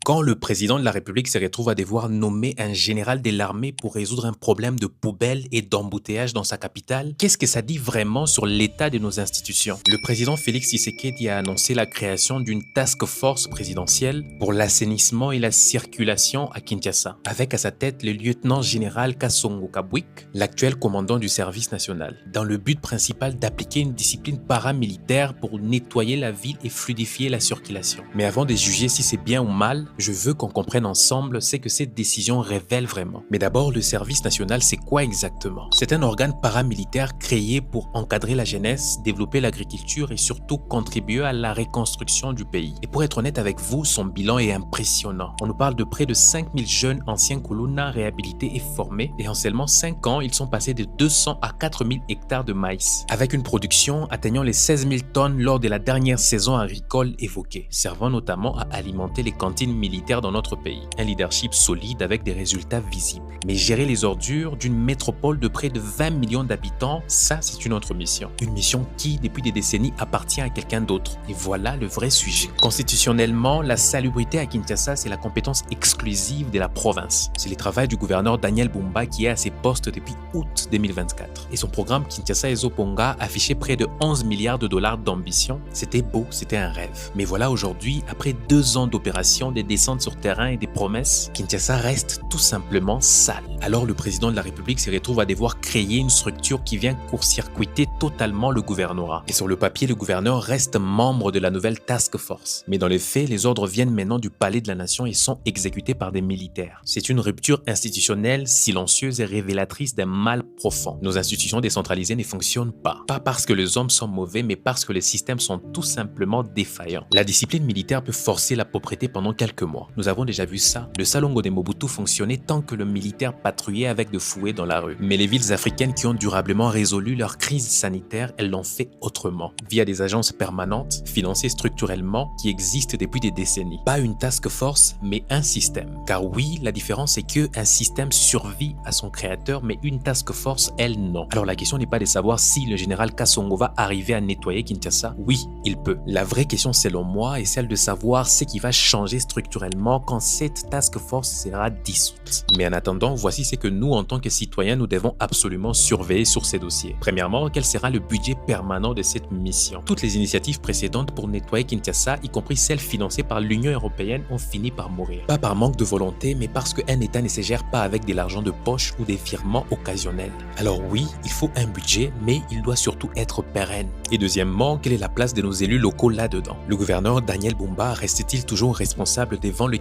Quand le président de la République se retrouve à devoir nommer un général de l'armée pour résoudre un problème de poubelle et d'embouteillage dans sa capitale, qu'est-ce que ça dit vraiment sur l'état de nos institutions? Le président Félix Tshisekedi a annoncé la création d'une task force présidentielle pour l'assainissement et la circulation à Kinshasa, avec à sa tête le lieutenant général Kasongo Kabwik, l'actuel commandant du service national, dans le but principal d'appliquer une discipline paramilitaire pour nettoyer la ville et fluidifier la circulation. Mais avant de juger si c'est bien ou mal, je veux qu'on comprenne ensemble ce que cette décision révèle vraiment. Mais d'abord, le service national, c'est quoi exactement? C'est un organe paramilitaire créé pour encadrer la jeunesse, développer l'agriculture et surtout contribuer à la reconstruction du pays. Et pour être honnête avec vous, son bilan est impressionnant. On nous parle de près de 5000 jeunes anciens Kuluna réhabilités et formés, et en seulement 5 ans, ils sont passés de 200 à 4000 hectares de maïs, avec une production atteignant les 16 000 tonnes lors de la dernière saison agricole évoquée, servant notamment à alimenter les cantines militaires dans notre pays. Un leadership solide avec des résultats visibles. Mais gérer les ordures d'une métropole de près de 20 millions d'habitants, ça c'est une autre mission. Une mission qui, depuis des décennies, appartient à quelqu'un d'autre. Et voilà le vrai sujet. Constitutionnellement, la salubrité à Kinshasa, c'est la compétence exclusive de la province. C'est le travail du gouverneur Daniel Bumba qui est à ses postes depuis août 2024. Et son programme Kinshasa Ezoponga affichait près de 11 milliards de dollars d'ambition. C'était beau, c'était un rêve. Mais voilà aujourd'hui, après 2 ans d'opération, des descentes sur terrain et des promesses, Kinshasa reste tout simplement sale. Alors le président de la République se retrouve à devoir créer une structure qui vient court-circuiter totalement le gouvernorat. Et sur le papier, le gouverneur reste membre de la nouvelle task force. Mais dans les faits, les ordres viennent maintenant du palais de la nation et sont exécutés par des militaires. C'est une rupture institutionnelle silencieuse et révélatrice d'un mal profond. Nos institutions décentralisées ne fonctionnent pas. Pas parce que les hommes sont mauvais, mais parce que les systèmes sont tout simplement défaillants. La discipline militaire peut forcer la propriété pendant quelques mois. Nous avons déjà vu ça. Le Salongo de Mobutu fonctionnait tant que le militaire patrouillait avec de fouets dans la rue. Mais les villes africaines qui ont durablement résolu leur crise sanitaire, elles l'ont fait autrement, via des agences permanentes, financées structurellement, qui existent depuis des décennies. Pas une task force, mais un système. Car oui, la différence est que un système survit à son créateur, mais une task force, elle, non. Alors la question n'est pas de savoir si le général Kasongo va arriver à nettoyer Kinshasa. Oui, il peut. La vraie question, selon moi, est celle de savoir ce qui va changer structurellement quand cette task force sera dissoute. Mais en attendant, voici ce que nous, en tant que citoyens, nous devons absolument surveiller sur ces dossiers. Premièrement, quel sera le budget permanent de cette mission? Toutes les initiatives précédentes pour nettoyer Kinshasa, y compris celles financées par l'Union européenne, ont fini par mourir. Pas par manque de volonté, mais parce qu'un État ne se gère pas avec de l'argent de poche ou des virements occasionnels. Alors oui, il faut un budget, mais il doit surtout être pérenne. Et deuxièmement, quelle est la place de nos élus locaux là-dedans? Le gouverneur Daniel Bumba reste-t-il toujours responsable devant le